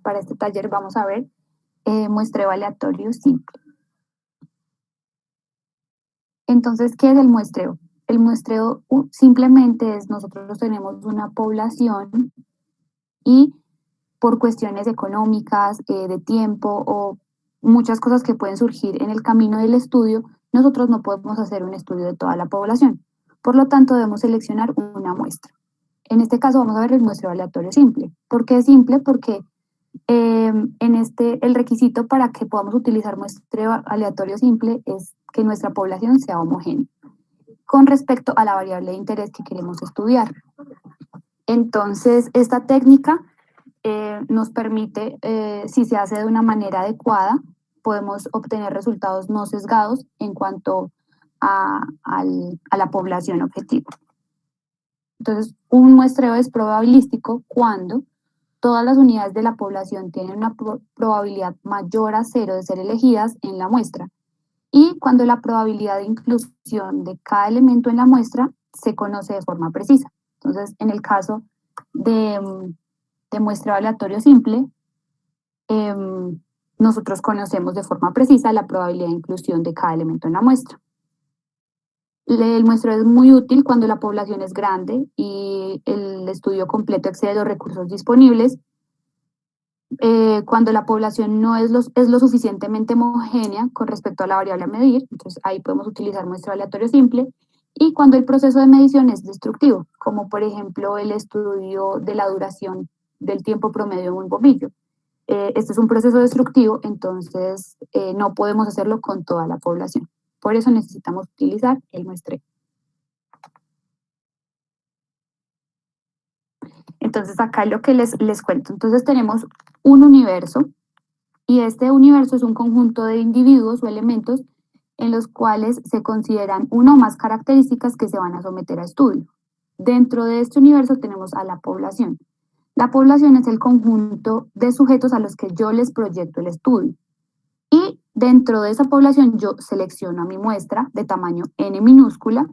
para este taller vamos a ver muestreo aleatorio simple. Entonces, ¿qué es el muestreo? El muestreo simplemente es nosotros tenemos una población y por cuestiones económicas, de tiempo o muchas cosas que pueden surgir en el camino del estudio, nosotros no podemos hacer un estudio de toda la población. Por lo tanto, debemos seleccionar una muestra. En este caso vamos a ver el muestreo aleatorio simple. ¿Por qué es simple? Porque el requisito para que podamos utilizar muestreo aleatorio simple es que nuestra población sea homogénea con respecto a la variable de interés que queremos estudiar. Entonces, esta técnica nos permite, si se hace de una manera adecuada, podemos obtener resultados no sesgados en cuanto a la población objetivo. Entonces, un muestreo es probabilístico cuando todas las unidades de la población tienen una probabilidad mayor a 0 de ser elegidas en la muestra y cuando la probabilidad de inclusión de cada elemento en la muestra se conoce de forma precisa. Entonces, en el caso de muestreo aleatorio simple, nosotros conocemos de forma precisa la probabilidad de inclusión de cada elemento en la muestra. El muestreo es muy útil cuando la población es grande y el estudio completo excede los recursos disponibles. Cuando la población no es lo suficientemente homogénea con respecto a la variable a medir, entonces ahí podemos utilizar muestreo aleatorio simple. Y cuando el proceso de medición es destructivo, como por ejemplo el estudio de la duración del tiempo promedio en un bombillo. Este es un proceso destructivo, entonces no podemos hacerlo con toda la población. Por eso necesitamos utilizar el muestreo. Entonces acá es lo que les cuento. Entonces tenemos un universo y este universo es un conjunto de individuos o elementos en los cuales se consideran una o más características que se van a someter a estudio. Dentro de este universo tenemos a la población. La población es el conjunto de sujetos a los que yo les proyecto el estudio. Y dentro de esa población yo selecciono a mi muestra de tamaño n minúscula,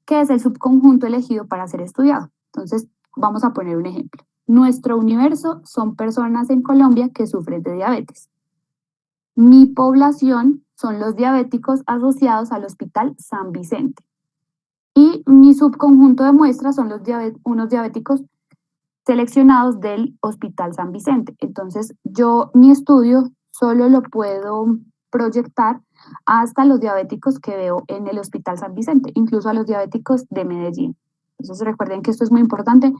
que es el subconjunto elegido para ser estudiado. Entonces, vamos a poner un ejemplo. Nuestro universo son personas en Colombia que sufren de diabetes. Mi población son los diabéticos asociados al Hospital San Vicente. Y mi subconjunto de muestras son unos diabéticos seleccionados del Hospital San Vicente. Entonces, mi estudio solo lo puedo proyectar hasta los diabéticos que veo en el Hospital San Vicente, incluso a los diabéticos de Medellín. Entonces, recuerden que esto es muy importante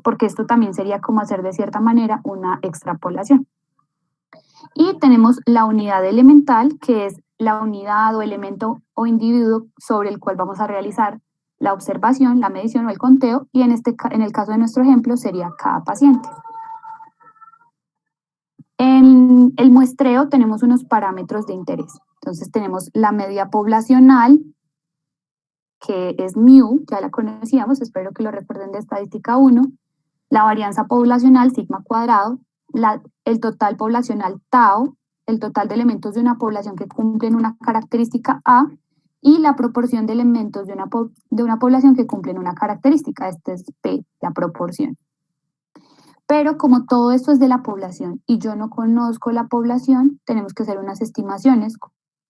porque esto también sería como hacer de cierta manera una extrapolación. Y tenemos la unidad elemental, que es la unidad o elemento o individuo sobre el cual vamos a realizar la observación, la medición o el conteo, y en el caso de nuestro ejemplo sería cada paciente. En el muestreo tenemos unos parámetros de interés. Entonces tenemos la media poblacional, que es mu, ya la conocíamos, espero que lo recuerden de estadística 1, la varianza poblacional, sigma cuadrado, el total poblacional tau, el total de elementos de una población que cumplen una característica A, y la proporción de elementos de una población que cumplen una característica, este es P, la proporción. Pero como todo esto es de la población y yo no conozco la población, tenemos que hacer unas estimaciones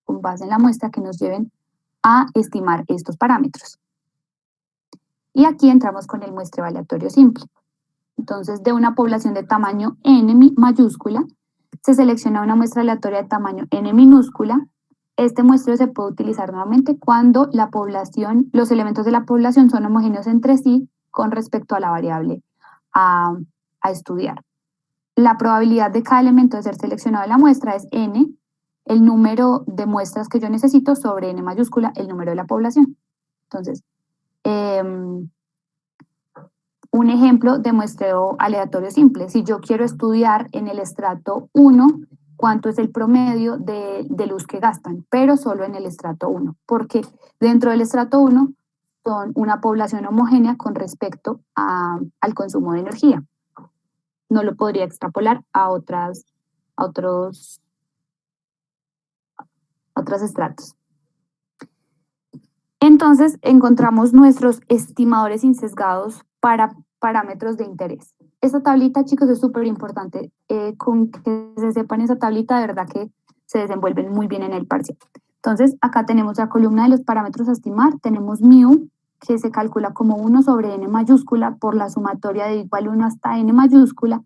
con base en la muestra que nos lleven a estimar estos parámetros. Y aquí entramos con el muestreo aleatorio simple. Entonces, de una población de tamaño n mayúscula, se selecciona una muestra aleatoria de tamaño n minúscula. Este muestreo se puede utilizar nuevamente cuando los elementos de la población son homogéneos entre sí con respecto a la variable a estudiar. La probabilidad de cada elemento de ser seleccionado de la muestra es n, el número de muestras que yo necesito sobre n mayúscula, el número de la población. Entonces, un ejemplo de muestreo aleatorio simple. Si yo quiero estudiar en el estrato 1 cuánto es el promedio de luz que gastan, pero solo en el estrato 1, porque dentro del estrato 1 son una población homogénea con respecto al consumo de energía. No lo podría extrapolar a otros estratos. Entonces, encontramos nuestros estimadores insesgados para parámetros de interés. esta tablita, chicos, es súper importante. Con que se sepan esa tablita, de verdad que se desenvuelven muy bien en el parcial. Entonces, acá tenemos la columna de los parámetros a estimar, tenemos mu, que se calcula como 1 sobre n mayúscula por la sumatoria de igual 1 hasta n mayúscula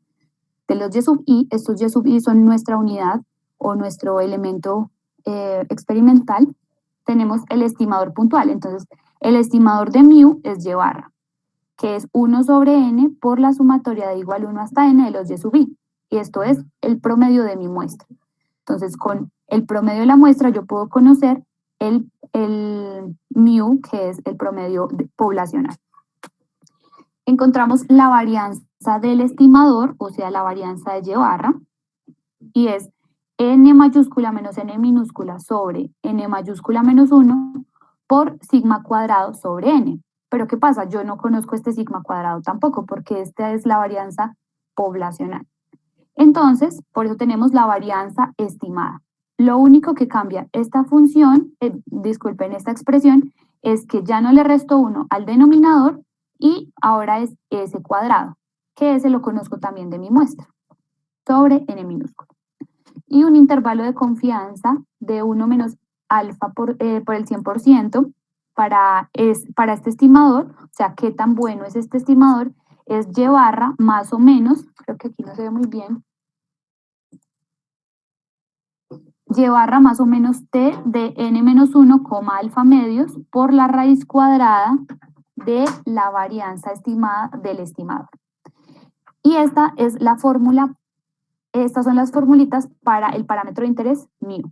de los y sub i. Estos y sub i son nuestra unidad o nuestro elemento experimental. Tenemos el estimador puntual. Entonces, el estimador de mu es y barra, que es 1 sobre n por la sumatoria de igual 1 hasta n de los y sub i. Y esto es el promedio de mi muestra. Entonces, con el promedio de la muestra yo puedo conocer el mu, que es el promedio poblacional. Encontramos la varianza del estimador, o sea, la varianza de y barra, y es n mayúscula menos n minúscula sobre n mayúscula menos 1 por sigma cuadrado sobre n. Pero ¿qué pasa? Yo no conozco este sigma cuadrado tampoco, porque esta es la varianza poblacional. Entonces, por eso tenemos la varianza estimada. Lo único que cambia esta función, disculpen, esta expresión, es que ya no le resto 1 al denominador y ahora es s cuadrado, que ese lo conozco también de mi muestra, sobre n minúsculo. Y un intervalo de confianza de 1 menos alfa por el 100% para este estimador, o sea, qué tan bueno es este estimador, es y barra más o menos, creo que aquí no se ve muy bien, y barra más o menos t de n menos 1, alfa medios por la raíz cuadrada de la varianza estimada del estimador. Y esta es la fórmula, estas son las formulitas para el parámetro de interés mu.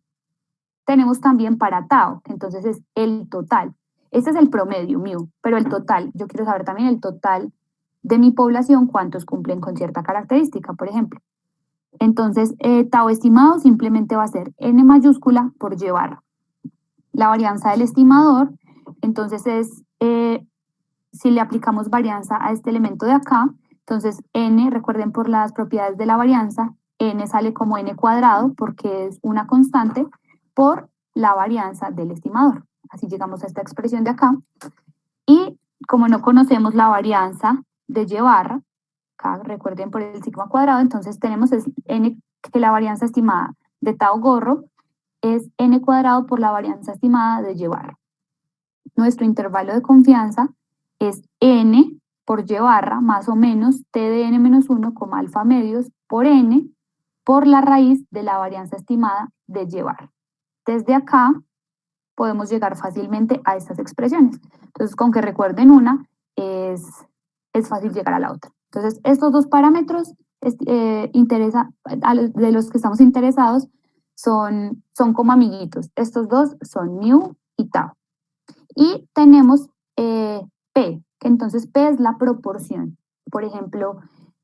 Tenemos también para tau, que entonces es el total. Este es el promedio mu, pero el total, yo quiero saber también el total de mi población, cuántos cumplen con cierta característica, por ejemplo. Entonces, tau estimado simplemente va a ser n mayúscula por y barra. La varianza del estimador, entonces es, si le aplicamos varianza a este elemento de acá, entonces n, recuerden por las propiedades de la varianza, n sale como n cuadrado porque es una constante por la varianza del estimador. Así llegamos a esta expresión de acá. Y como no conocemos la varianza de y barra, acá recuerden por el sigma cuadrado, entonces tenemos n, que la varianza estimada de tau gorro es n cuadrado por la varianza estimada de y barra. Nuestro intervalo de confianza es n por y barra más o menos t de n menos 1, alfa medios por n por la raíz de la varianza estimada de y barra. Desde acá podemos llegar fácilmente a estas expresiones. Entonces, con que recuerden una, es fácil llegar a la otra. Entonces, estos dos parámetros de los que estamos interesados son como amiguitos. Estos dos son mu y tau. Y tenemos P, que entonces P es la proporción. Por ejemplo,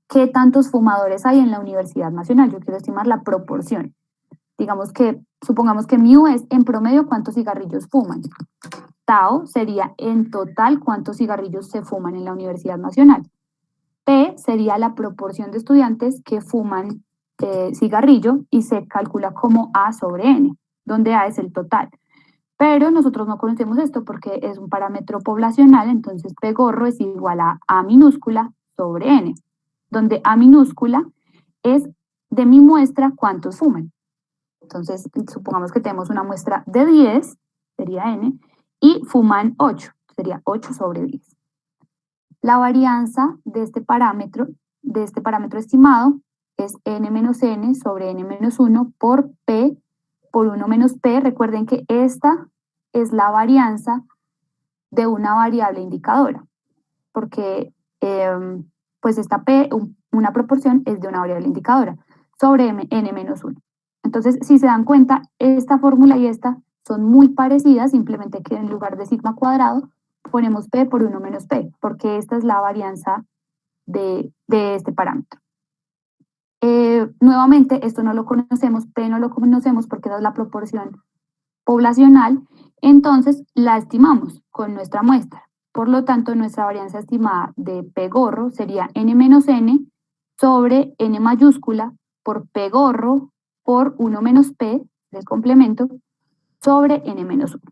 ¿qué tantos fumadores hay en la Universidad Nacional? Yo quiero estimar la proporción. Supongamos que mu es en promedio cuántos cigarrillos fuman. Tau sería en total cuántos cigarrillos se fuman en la Universidad Nacional. P sería la proporción de estudiantes que fuman cigarrillo y se calcula como A sobre N, donde A es el total. Pero nosotros no conocemos esto porque es un parámetro poblacional, entonces P gorro es igual a A minúscula sobre N, donde A minúscula es de mi muestra cuántos fuman. Entonces, supongamos que tenemos una muestra de 10, sería N, y fuman 8, sería 8 sobre 10. La varianza de este parámetro estimado es n menos n sobre n menos 1 por P por 1 menos P. Recuerden que esta es la varianza de una variable indicadora, porque pues esta P, una proporción, es de una variable indicadora, sobre n menos 1. Entonces, si se dan cuenta, esta fórmula y esta son muy parecidas, simplemente que en lugar de sigma cuadrado, ponemos P por 1 menos P, porque esta es la varianza de este parámetro. Nuevamente, esto no lo conocemos, P no lo conocemos porque esa es la proporción poblacional, entonces la estimamos con nuestra muestra. Por lo tanto, nuestra varianza estimada de P gorro sería n menos n sobre n mayúscula por P gorro por 1 menos P, del complemento, sobre n menos 1.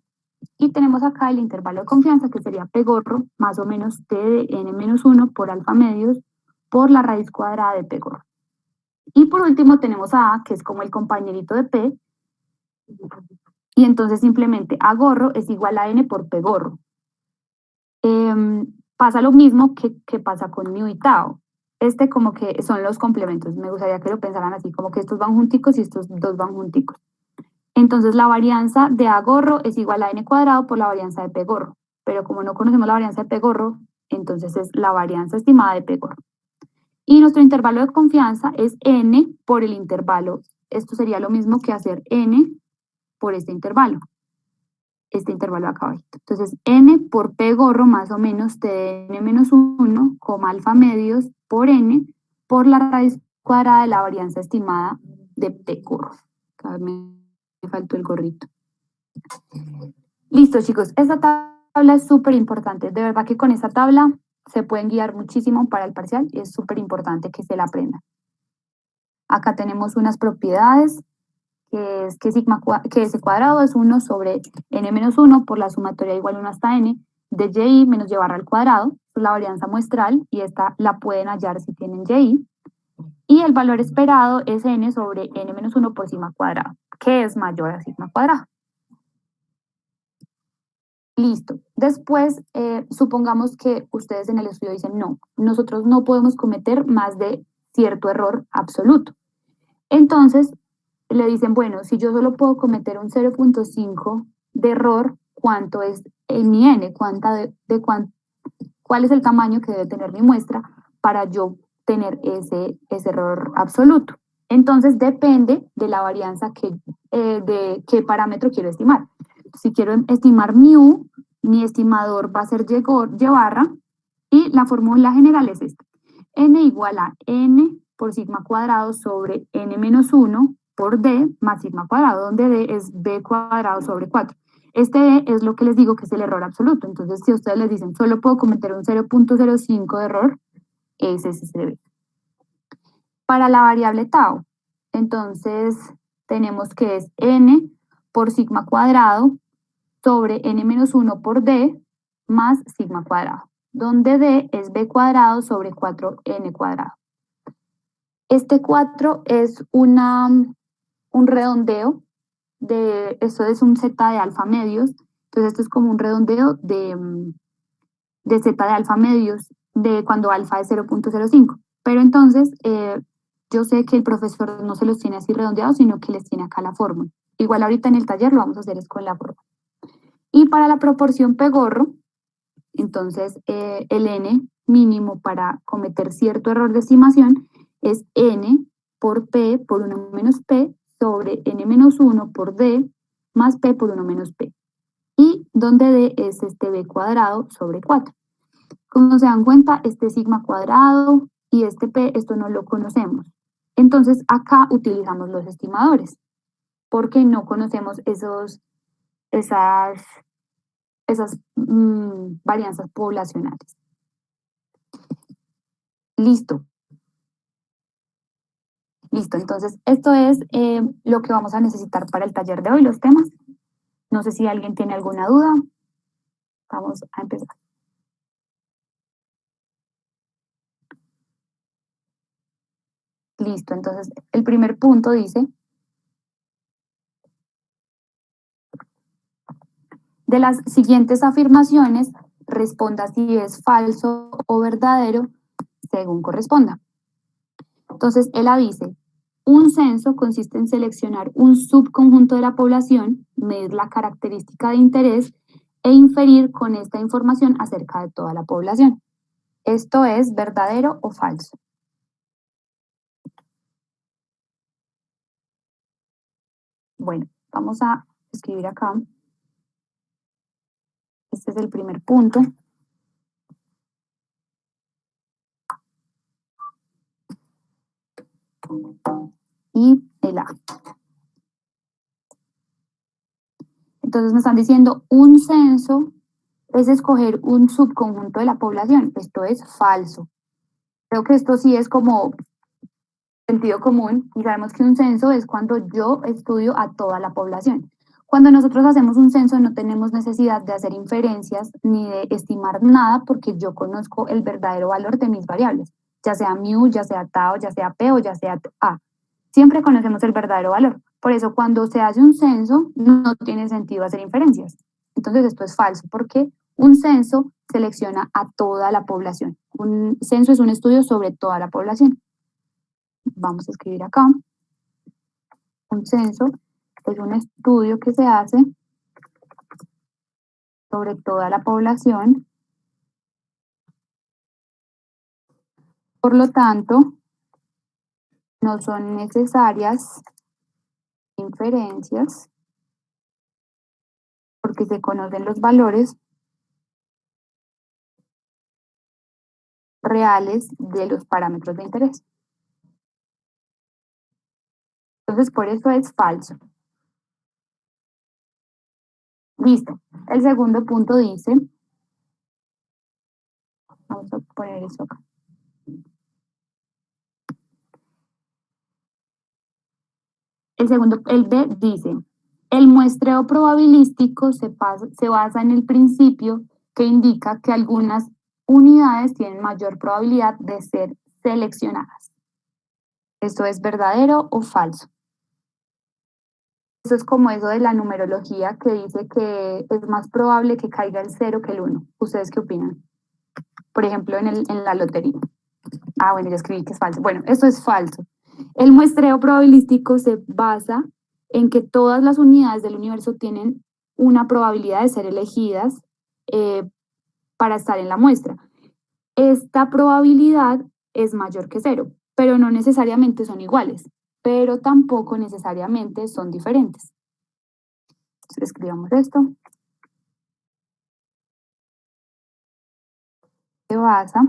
Y tenemos acá el intervalo de confianza, que sería P gorro más o menos T de n menos 1 por alfa medios por la raíz cuadrada de P gorro. Y por último tenemos a A, que es como el compañerito de P, y entonces simplemente A gorro es igual a N por P gorro. Pasa lo mismo que pasa con mu y tau. Como que son los complementos. Me gustaría que lo pensaran así, como que estos van junticos y estos dos van junticos. Entonces la varianza de A gorro es igual a N cuadrado por la varianza de P gorro. Pero como no conocemos la varianza de P gorro, entonces es la varianza estimada de P gorro. Y nuestro intervalo de confianza es N por el intervalo. Esto sería lo mismo que hacer N por este intervalo de acá abajo. Entonces, N por P gorro más o menos T de N menos 1, alfa medios por N por la raíz cuadrada de la varianza estimada de P gorro. Acá me faltó el gorrito. Listo, chicos. Esta tabla es súper importante. De verdad que con esta tabla se pueden guiar muchísimo para el parcial y es súper importante que se la aprendan. Acá tenemos unas propiedades, que es que S cuadrado es 1 sobre N menos 1 por la sumatoria igual 1 hasta N de Y menos Y barra al cuadrado. Es la varianza muestral y esta la pueden hallar si tienen Y. Y el valor esperado es N sobre N menos 1 por sigma cuadrado, que es mayor a sigma cuadrado. Listo. Después, supongamos que ustedes en el estudio dicen, no, nosotros no podemos cometer más de cierto error absoluto. Entonces, le dicen, bueno, si yo solo puedo cometer un 0.5 de error, ¿cuánto es mi n? ¿Cuál es el tamaño que debe tener mi muestra para yo tener ese error absoluto? Entonces, depende de la varianza de qué parámetro quiero estimar. Si quiero estimar mu, mi estimador va a ser Y barra, y la fórmula general es esta. N igual a N por sigma cuadrado sobre N menos 1 por D más sigma cuadrado, donde D es B cuadrado sobre 4. Este D es lo que les digo que es el error absoluto. Entonces, si ustedes les dicen, solo puedo cometer un 0.05 de error, ese es ese D. Para la variable tau, entonces tenemos que es N por sigma cuadrado sobre N menos 1 por D más sigma cuadrado, donde D es B cuadrado sobre 4N cuadrado. Este 4 es un redondeo, esto es un z de alfa medios, entonces esto es como un redondeo de z de alfa medios de cuando alfa es 0.05. Pero entonces, yo sé que el profesor no se los tiene así redondeados, sino que les tiene acá la fórmula. Igual ahorita en el taller lo vamos a hacer es con la fórmula. Y para la proporción P gorro, entonces el n mínimo para cometer cierto error de estimación es n por P por 1 menos P sobre N menos 1 por D más P por 1 menos P. Y donde D es este B cuadrado sobre 4. Como se dan cuenta, este sigma cuadrado y este P, esto no lo conocemos. Entonces acá utilizamos los estimadores, porque no conocemos esas varianzas poblacionales. Listo. Listo, entonces esto es lo que vamos a necesitar para el taller de hoy, los temas. No sé si alguien tiene alguna duda. Vamos a empezar. Listo, entonces el primer punto dice: de las siguientes afirmaciones, responda si es falso o verdadero según corresponda. Entonces, ella dice, un censo consiste en seleccionar un subconjunto de la población, medir la característica de interés e inferir con esta información acerca de toda la población. ¿Esto es verdadero o falso? Bueno, vamos a escribir acá. Este es el primer punto. Y el A. Entonces me están diciendo, un censo es escoger un subconjunto de la población. Esto es falso. Creo que esto sí es como sentido común y sabemos que un censo es cuando yo estudio a toda la población. Cuando nosotros hacemos un censo no tenemos necesidad de hacer inferencias ni de estimar nada porque yo conozco el verdadero valor de mis variables. ya sea mu, ya sea tau, ya sea p o ya sea a. Siempre conocemos el verdadero valor. Por eso cuando se hace un censo no tiene sentido hacer inferencias. Entonces esto es falso porque un censo selecciona a toda la población. Un censo es un estudio sobre toda la población. Vamos a escribir acá. Un censo es un estudio que se hace sobre toda la población. Por lo tanto, no son necesarias inferencias porque se conocen los valores reales de los parámetros de interés. Entonces, por eso es falso. Listo. El segundo punto dice, vamos a poner eso acá. El B dice, el muestreo probabilístico se basa en el principio que indica que algunas unidades tienen mayor probabilidad de ser seleccionadas. ¿Esto es verdadero o falso? Eso es como eso de la numerología que dice que es más probable que caiga el 0 que el 1. ¿Ustedes qué opinan? Por ejemplo, en la lotería. Ah, bueno, yo escribí que es falso. Bueno, eso es falso. El muestreo probabilístico se basa en que todas las unidades del universo tienen una probabilidad de ser elegidas para estar en la muestra. Esta probabilidad es mayor que 0, pero no necesariamente son iguales, pero tampoco necesariamente son diferentes. Entonces, escribamos esto. Se basa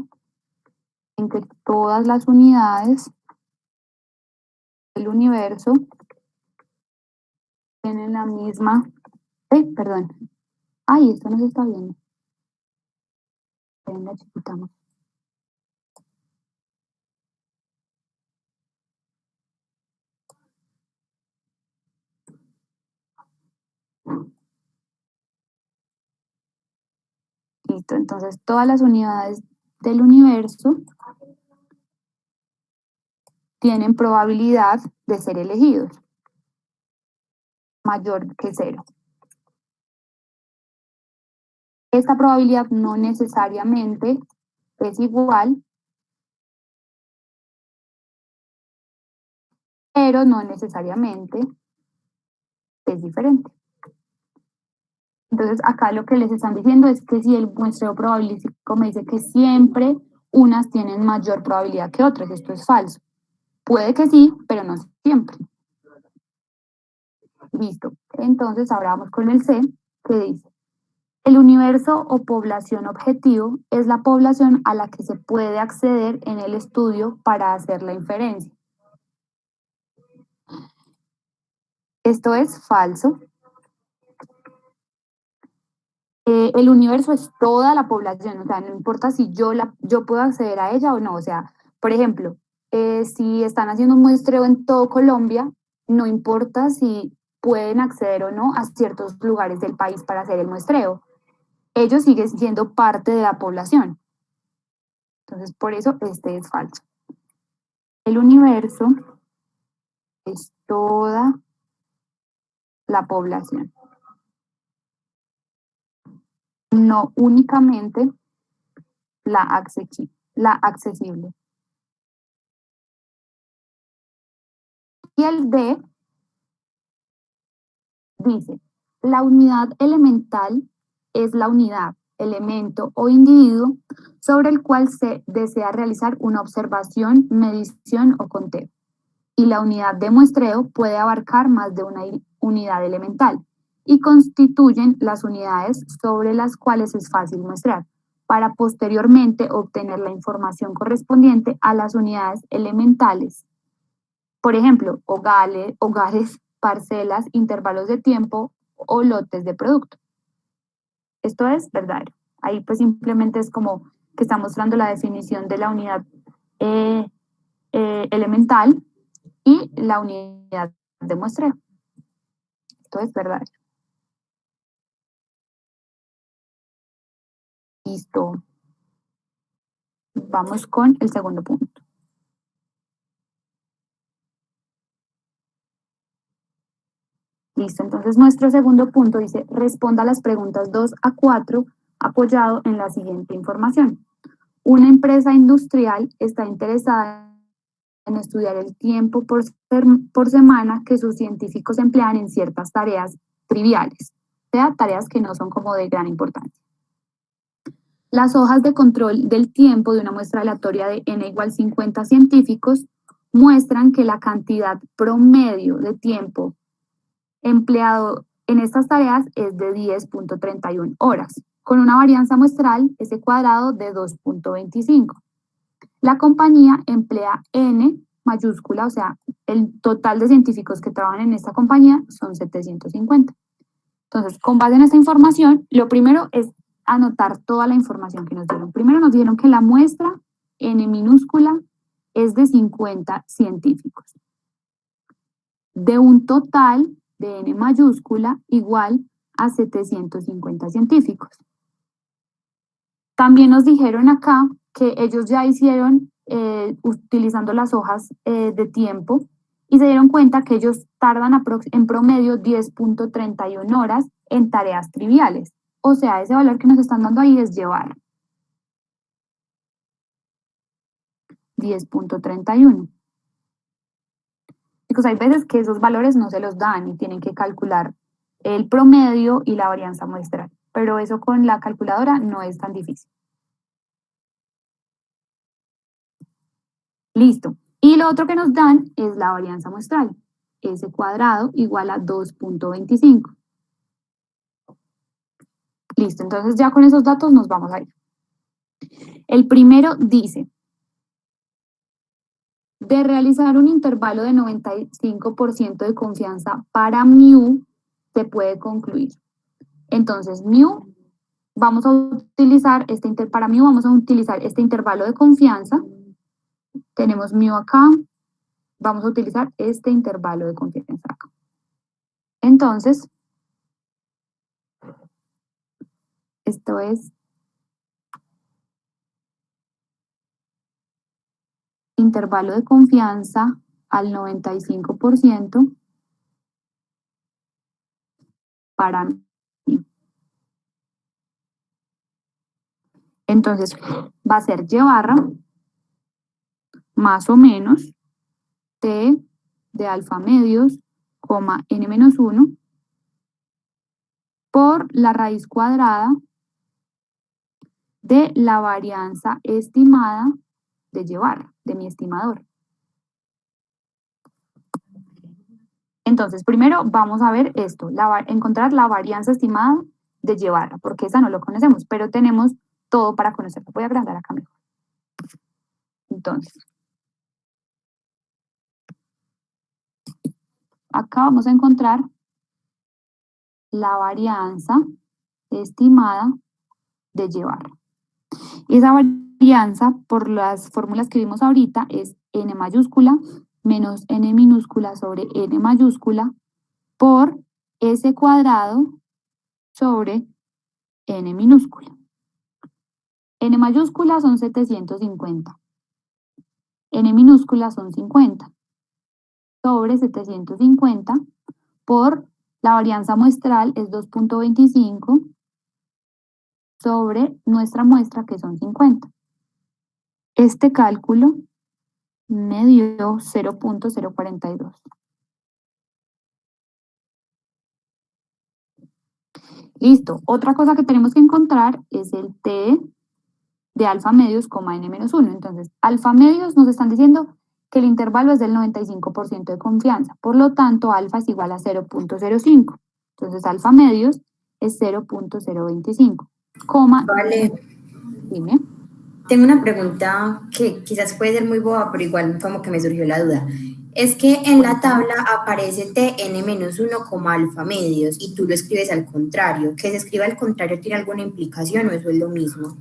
en que todas las unidades del universo tienen la misma... perdón. Ay, esto no se está viendo. Venga, chiquitamos. Listo, entonces todas las unidades del universo tienen probabilidad de ser elegidos, mayor que 0. Esta probabilidad no necesariamente es igual, pero no necesariamente es diferente. Entonces acá lo que les están diciendo es que si el muestreo probabilístico me dice que siempre unas tienen mayor probabilidad que otras, esto es falso. Puede que sí, pero no siempre. Listo. Entonces ahora vamos con el C, que dice, el universo o población objetivo es la población a la que se puede acceder en el estudio para hacer la inferencia. Esto es falso. El universo es toda la población, o sea, no importa si yo puedo acceder a ella o no. O sea, por ejemplo, si están haciendo un muestreo en todo Colombia, no importa si pueden acceder o no a ciertos lugares del país para hacer el muestreo. Ellos siguen siendo parte de la población. Entonces, por eso este es falso. El universo es toda la población, no únicamente la accesible. Y el D dice, la unidad elemental es la unidad, elemento o individuo sobre el cual se desea realizar una observación, medición o conteo. Y la unidad de muestreo puede abarcar más de una unidad elemental y constituyen las unidades sobre las cuales es fácil muestrear, para posteriormente obtener la información correspondiente a las unidades elementales. Por ejemplo, hogares, parcelas, intervalos de tiempo o lotes de producto. Esto es verdadero. Ahí pues simplemente es como que está mostrando la definición de la unidad elemental y la unidad de muestreo. Esto es verdadero. Listo. Vamos con el segundo punto. Listo, entonces nuestro segundo punto dice, responda a las preguntas 2 a 4 apoyado en la siguiente información. Una empresa industrial está interesada en estudiar el tiempo por semana que sus científicos emplean en ciertas tareas triviales, o sea, tareas que no son como de gran importancia. Las hojas de control del tiempo de una muestra aleatoria de n igual 50 científicos muestran que la cantidad promedio de tiempo empleado en estas tareas es de 10.31 horas, con una varianza muestral S cuadrado de 2.25. La compañía emplea n mayúscula, o sea, el total de científicos que trabajan en esta compañía son 750. Entonces, con base en esta información, lo primero es anotar toda la información que nos dieron. Primero nos dijeron que la muestra n minúscula es de 50 científicos, de un total de n mayúscula igual a 750 científicos. También nos dijeron acá que ellos ya hicieron utilizando las hojas de tiempo y se dieron cuenta que ellos tardan en promedio 10.31 horas en tareas triviales. O sea, ese valor que nos están dando ahí es llevar 10.31. Chicos, hay veces que esos valores no se los dan y tienen que calcular el promedio y la varianza muestral, pero eso con la calculadora no es tan difícil. Listo. Y lo otro que nos dan es la varianza muestral. S cuadrado igual a 2.25. Listo, entonces ya con esos datos nos vamos a ir. El primero dice, de realizar un intervalo de 95% de confianza para mu, se puede concluir. Entonces, mu, vamos a utilizar para mu vamos a utilizar este intervalo de confianza. Tenemos mu acá, vamos a utilizar este intervalo de confianza acá. Entonces, esto es intervalo de confianza al 95% para mí. Entonces, va a ser y barra más o menos t de alfa medios, coma n menos 1 por la raíz cuadrada de la varianza estimada de y barra, de mi estimador. Entonces, primero vamos a ver esto, encontrar la varianza estimada de y barra, porque esa no lo conocemos, pero tenemos todo para conocerlo. Voy a agrandar acá mejor. Entonces, acá vamos a encontrar la varianza estimada de y barra. Y esa varianza, por las fórmulas que vimos ahorita, es n mayúscula menos n minúscula sobre n mayúscula por s cuadrado sobre n minúscula. N mayúscula son 750. N minúscula son 50. Sobre 750 por la varianza muestral es 2.25 sobre nuestra muestra que son 50. Este cálculo me dio 0.042. Listo. Otra cosa que tenemos que encontrar es el t de alfa medios, n menos 1. Entonces, alfa medios nos están diciendo que el intervalo es del 95% de confianza. Por lo tanto, alfa es igual a 0.05. Entonces, alfa medios es 0.025. Vale. Dime. Tengo una pregunta que quizás puede ser muy boba, pero igual como que me surgió la duda. Es que en la tabla aparece Tn-1 como alfa medios y tú lo escribes al contrario. ¿Que se escriba al contrario tiene alguna implicación o eso es lo mismo?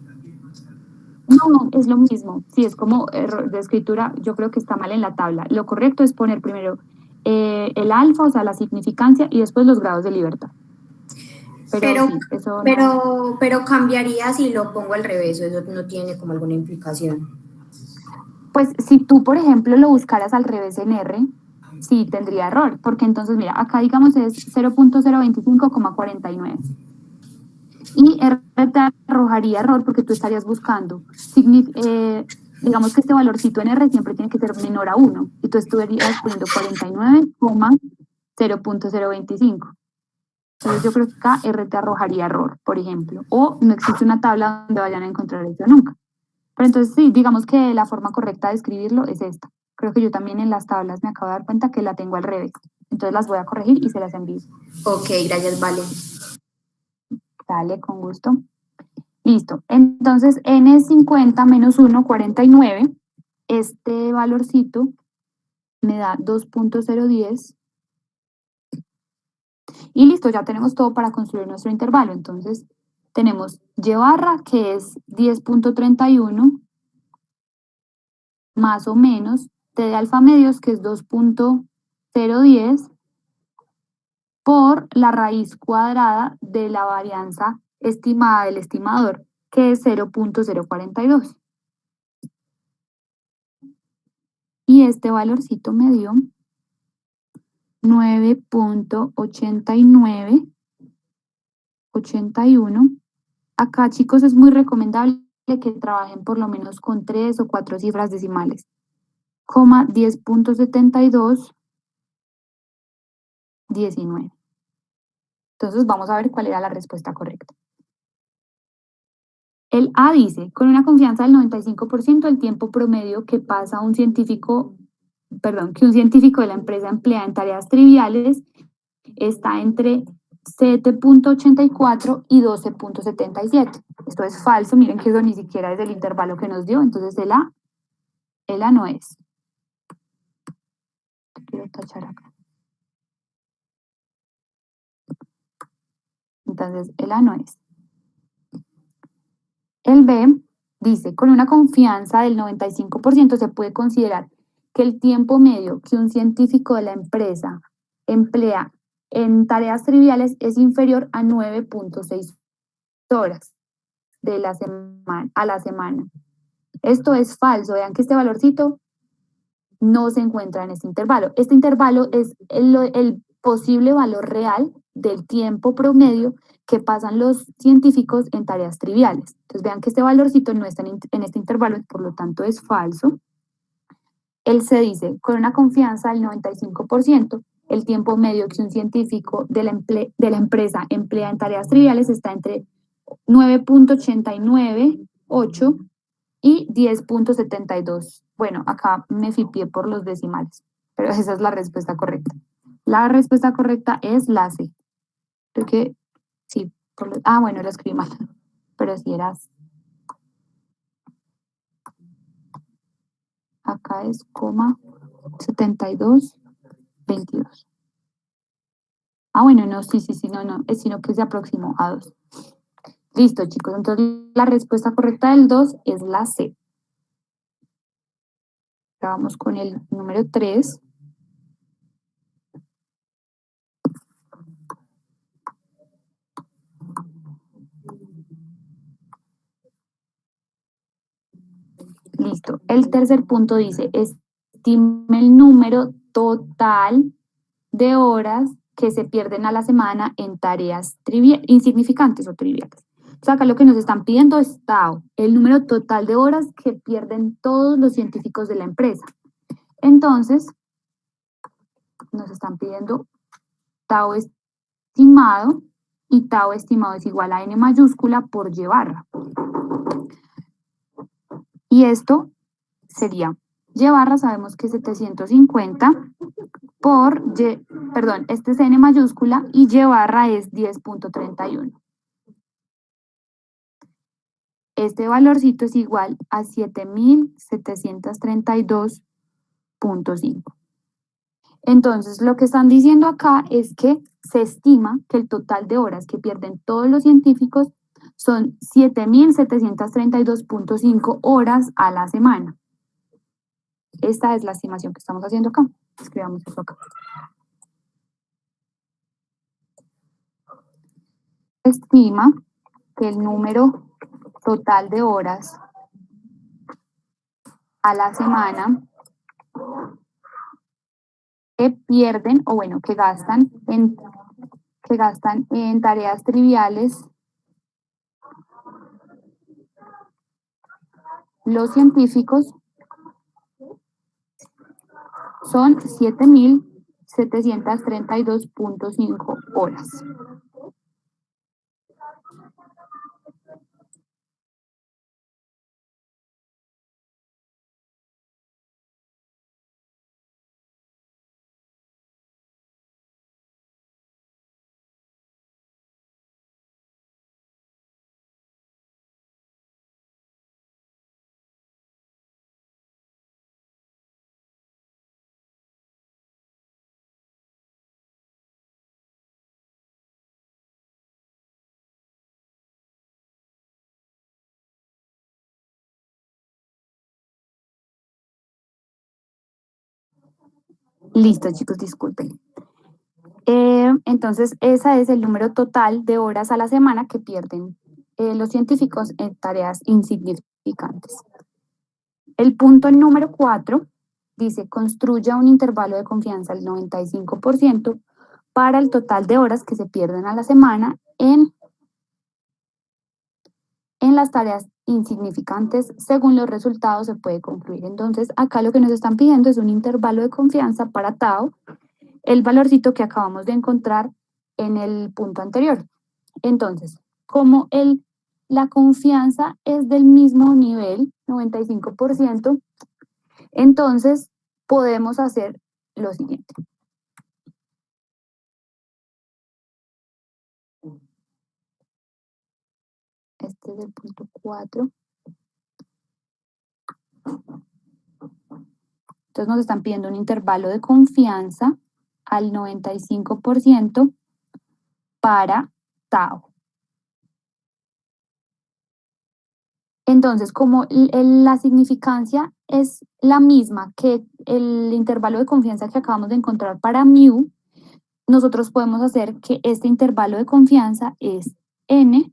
No, es lo mismo. Sí, es como error de escritura, yo creo que está mal en la tabla. Lo correcto es poner primero el alfa, o sea, la significancia, y después los grados de libertad. Pero sí, eso no. Pero cambiaría si lo pongo al revés, o eso no tiene como alguna implicación. Pues si tú, por ejemplo, lo buscaras al revés en R, sí tendría error, porque entonces, mira, acá digamos es 0.025,49. Y R te arrojaría error porque tú estarías buscando, digamos que este valorcito en R siempre tiene que ser menor a 1, y tú estarías poniendo 49,0.025. Entonces yo creo que acá R te arrojaría error, por ejemplo, o no existe una tabla donde vayan a encontrar eso nunca. Pero entonces sí, digamos que la forma correcta de escribirlo es esta. Creo que yo también en las tablas me acabo de dar cuenta que la tengo al revés. Entonces las voy a corregir y se las envío. Ok, gracias, Vale. Dale, con gusto. Listo. Entonces, N50 menos 1, 49. Este valorcito me da 2.010. Y listo, ya tenemos todo para construir nuestro intervalo. Entonces, tenemos Y barra, que es 10.31, más o menos T de alfa medios, que es 2.010, por la raíz cuadrada de la varianza estimada del estimador, que es 0.042. Y este valorcito me dio 9.8981. Acá, chicos, es muy recomendable que trabajen por lo menos con 3 o 4 cifras decimales. 10.7219. Entonces vamos a ver cuál era la respuesta correcta. El A dice, con una confianza del 95%, el tiempo promedio que pasa un científico, que un científico de la empresa emplea en tareas triviales está entre 7.84 y 12.77. Esto es falso, miren que eso ni siquiera es el intervalo que nos dio, entonces el A no es. Quiero tachar acá. Entonces el A no es. El B dice, con una confianza del 95% se puede considerar que el tiempo medio que un científico de la empresa emplea en tareas triviales es inferior a 9.6 horas de la semana, a la semana. Esto es falso. Vean que este valorcito no se encuentra en este intervalo. Este intervalo es el posible valor real del tiempo promedio que pasan los científicos en tareas triviales. Entonces vean que este valorcito no está en este intervalo, por lo tanto es falso. El C dice, con una confianza del 95%, el tiempo medio que un científico de la empresa emplea en tareas triviales está entre 9.898 y 10.72. Bueno, acá me fipié por los decimales, pero esa es la respuesta correcta. La respuesta correcta es la C. Creo que sí. Bueno, lo escribí mal, pero si eras. Acá es 7222. Bueno, no, sí, no, es sino que se aproximó a 2. Listo, chicos, entonces la respuesta correcta del 2 es la C. Ahora vamos con el número 3. Listo. El tercer punto dice, estime el número total de horas que se pierden a la semana en tareas insignificantes o triviales. O sea, acá lo que nos están pidiendo es TAO, el número total de horas que pierden todos los científicos de la empresa. Entonces, nos están pidiendo TAO estimado, y TAO estimado es igual a N mayúscula por Y barra. Y esto sería, Y barra sabemos que es 750 por este es N mayúscula y Y barra es 10.31. Este valorcito es igual a 7.732.5. Entonces, lo que están diciendo acá es que se estima que el total de horas que pierden todos los científicos son 7.732.5 horas a la semana. Esta es la estimación que estamos haciendo acá. Escribamos eso acá. estima que el número total de horas a la semana que pierden, o bueno, que gastan en tareas triviales los científicos son 7.732.5 horas. Listo, chicos, disculpen. Entonces, ese es el número total de horas a la semana que pierden los científicos en tareas insignificantes. El punto número 4 dice, construya un intervalo de confianza al 95% para el total de horas que se pierden a la semana en las tareas insignificantes. Según los resultados se puede concluir. Entonces, acá lo que nos están pidiendo es un intervalo de confianza para Tao, el valorcito que acabamos de encontrar en el punto anterior. Entonces, como la confianza es del mismo nivel, 95%, entonces podemos hacer lo siguiente. Este es el punto 4. Entonces nos están pidiendo un intervalo de confianza al 95% para Tao. Entonces, como la significancia es la misma que el intervalo de confianza que acabamos de encontrar para mu, nosotros podemos hacer que este intervalo de confianza es n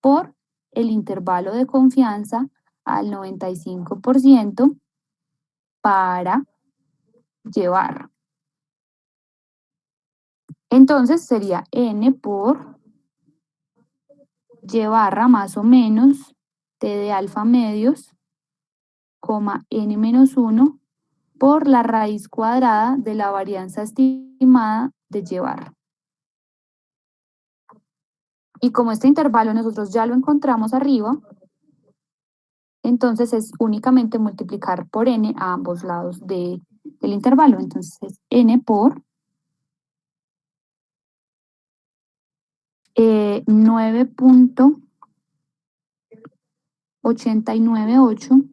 por el intervalo de confianza al 95% para llevar. Entonces sería n por y barra más o menos t de alfa medios, n menos 1 por la raíz cuadrada de la varianza estimada de y barra. Y como este intervalo nosotros ya lo encontramos arriba, entonces es únicamente multiplicar por n a ambos lados del intervalo. Entonces es n por 9.898,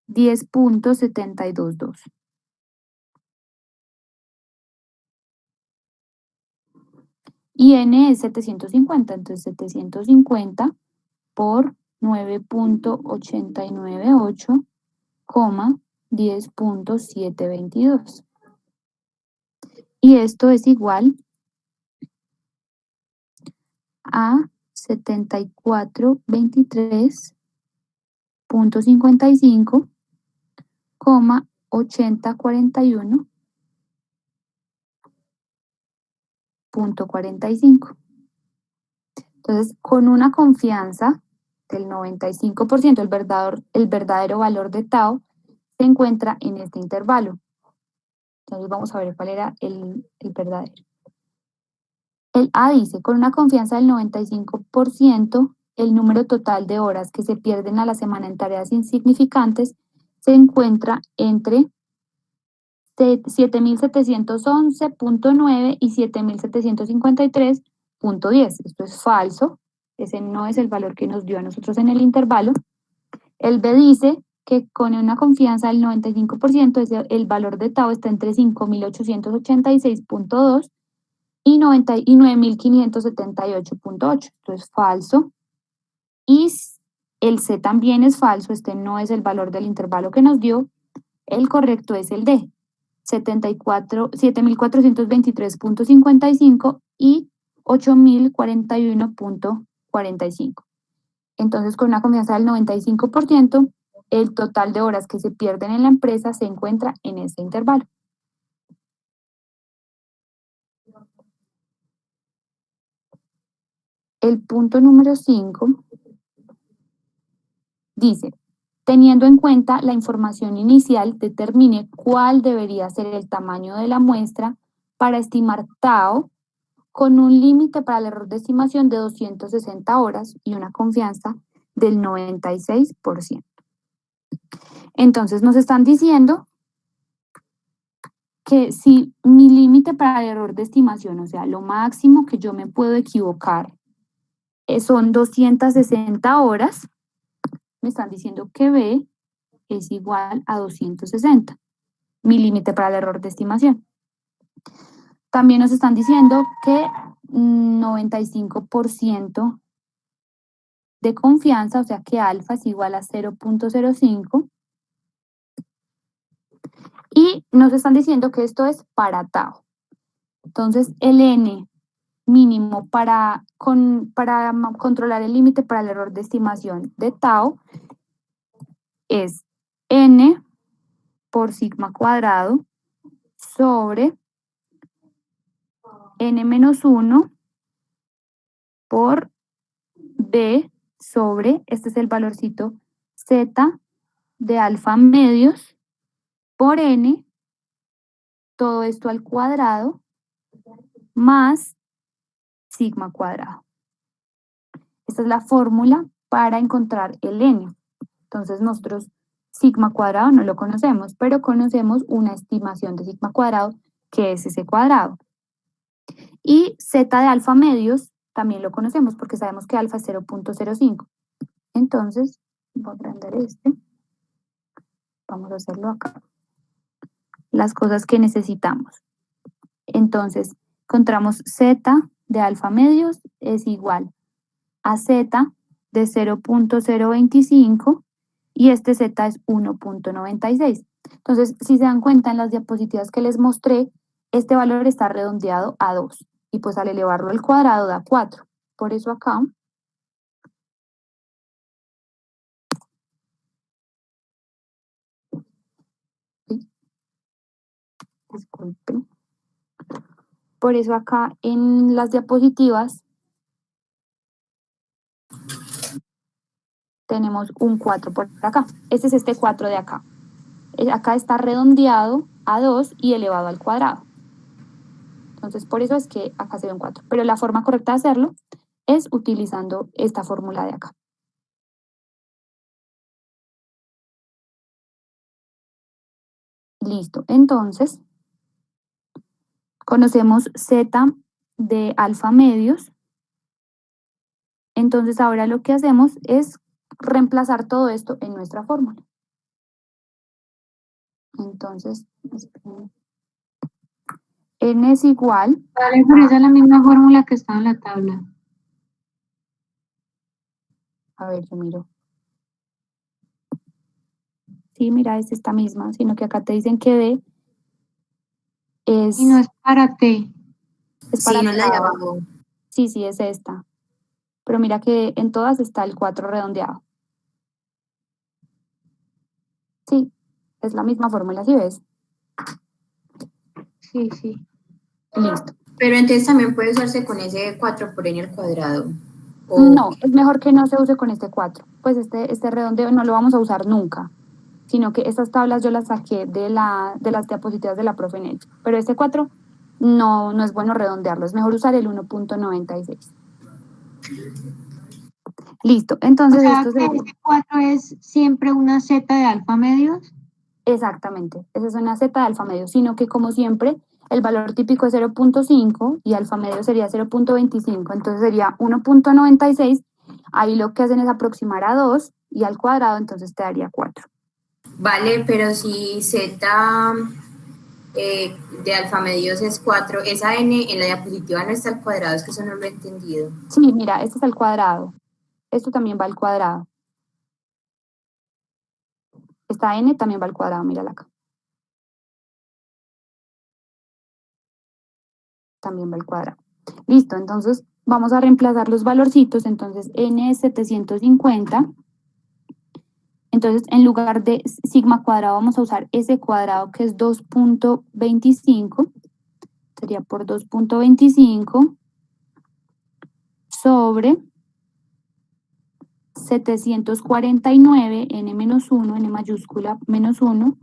10.722. Y n es 750, entonces 750 por 9.898, 10.722. Y esto es igual a 7423.55, 8041.45. Entonces, con una confianza del 95%, el verdadero valor de Tao se encuentra en este intervalo. Entonces, vamos a ver cuál era el verdadero. El A dice, con una confianza del 95%, el número total de horas que se pierden a la semana en tareas insignificantes se encuentra entre 7.711.9 y 7.753.10. Esto es falso. Ese no es el valor que nos dio a nosotros en el intervalo. El B dice que con una confianza del 95%, el valor de Tao está entre 5.886.2 y 9.578.8. Esto es falso. Y el C también es falso. Este no es el valor del intervalo que nos dio. El correcto es el D, 7.423.55 y 8.041.45. Entonces, con una confianza del 95%, el total de horas que se pierden en la empresa se encuentra en este intervalo. El punto número 5 dice, teniendo en cuenta la información inicial, determine cuál debería ser el tamaño de la muestra para estimar TAO con un límite para el error de estimación de 260 horas y una confianza del 96%. Entonces nos están diciendo que si mi límite para el error de estimación, o sea, lo máximo que yo me puedo equivocar, son 260 horas, me están diciendo que B es igual a 260, mi límite para el error de estimación. También nos están diciendo que 95% de confianza, o sea que alfa es igual a 0.05, y nos están diciendo que esto es para tau. Entonces el n mínimo para controlar el límite para el error de estimación de tau es n por sigma cuadrado sobre n-1 por b sobre, este es el valorcito z de alfa medios por n, todo esto al cuadrado, más sigma cuadrado. Esta es la fórmula para encontrar el n. Entonces nosotros sigma cuadrado no lo conocemos, pero conocemos una estimación de sigma cuadrado que es ese cuadrado. Y z de alfa medios también lo conocemos porque sabemos que alfa es 0.05. Entonces, voy a prender este. Vamos a hacerlo acá. Las cosas que necesitamos. Entonces, encontramos z de alfa medios es igual a z de 0.025 y este z es 1.96. Entonces, si se dan cuenta en las diapositivas que les mostré, este valor está redondeado a 2 y pues al elevarlo al cuadrado da 4. Por eso acá disculpen. Por eso acá en las diapositivas tenemos un 4 por acá. Este es este 4 de acá. Acá está redondeado a 2 y elevado al cuadrado. Entonces, por eso es que acá se ve un 4. Pero la forma correcta de hacerlo es utilizando esta fórmula de acá. Listo. Entonces, conocemos z de alfa medios. Entonces, ahora lo que hacemos es reemplazar todo esto en nuestra fórmula. Entonces, n es igual. Vale, pero esa es la misma fórmula que está en la tabla. A ver, yo miro. Sí, mira, es esta misma, sino que acá te dicen que D es... Y no es para T. Es Sí, para no es la de tau. abajo. Sí, sí, es esta. Pero mira que en todas está el 4 redondeado. Sí, es la misma fórmula, ¿sí ves? Sí, sí. Listo. Pero entonces también puede usarse con ese 4 por n al cuadrado. ¿O No, es mejor que no se use con este 4. Pues este redondeo no lo vamos a usar nunca. Sino que estas tablas yo las saqué de las diapositivas de la profe Nelly. Pero este 4 no es bueno redondearlo. Es mejor usar el 1.96. Listo. Entonces, O sea, esto que sería... este 4 es siempre una Z de alfa medios. Exactamente, esa es una Z de alfa medio, sino que como siempre el valor típico es 0.5 y alfa medio sería 0.25, entonces sería 1.96, ahí lo que hacen es aproximar a 2 y al cuadrado, entonces te daría 4. vale, pero si z de alfa medios es 4, esa n en la diapositiva no está al cuadrado, es que eso no lo he entendido. Sí, mira, este es al cuadrado, esto también va al cuadrado. Esta n también va al cuadrado, mírala acá. también va al cuadrado. Listo, entonces vamos a reemplazar los valorcitos, entonces n es 750, entonces en lugar de sigma cuadrado vamos a usar s cuadrado que es 2.25, sería por 2.25 sobre 749 n menos 1, n mayúscula menos 1,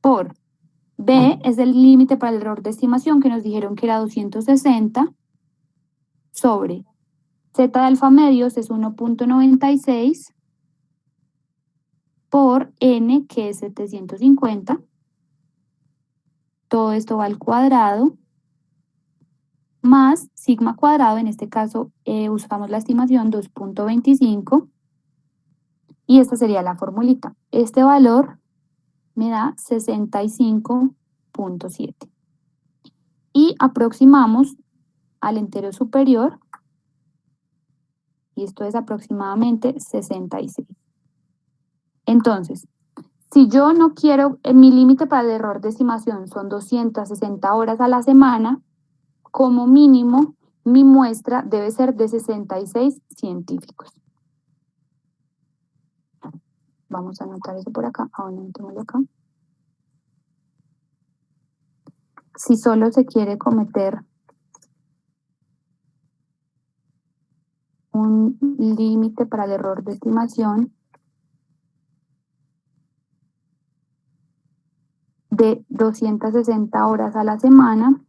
por b es el límite para el error de estimación que nos dijeron que era 260, sobre z de alfa medios es 1.96 por n que es 750. Todo esto va al cuadrado más sigma cuadrado, en este caso usamos la estimación 2.25 y esta sería la formulita. Este valor me da 65.7 y aproximamos al entero superior y esto es aproximadamente 66. Entonces, si yo no quiero, mi límite para el error de estimación son 260 horas a la semana, como mínimo mi muestra debe ser de 66 científicos. Vamos a anotar eso por acá, anotémoslo acá. Si solo se quiere cometer un límite para el error de estimación de 260 horas a la semana,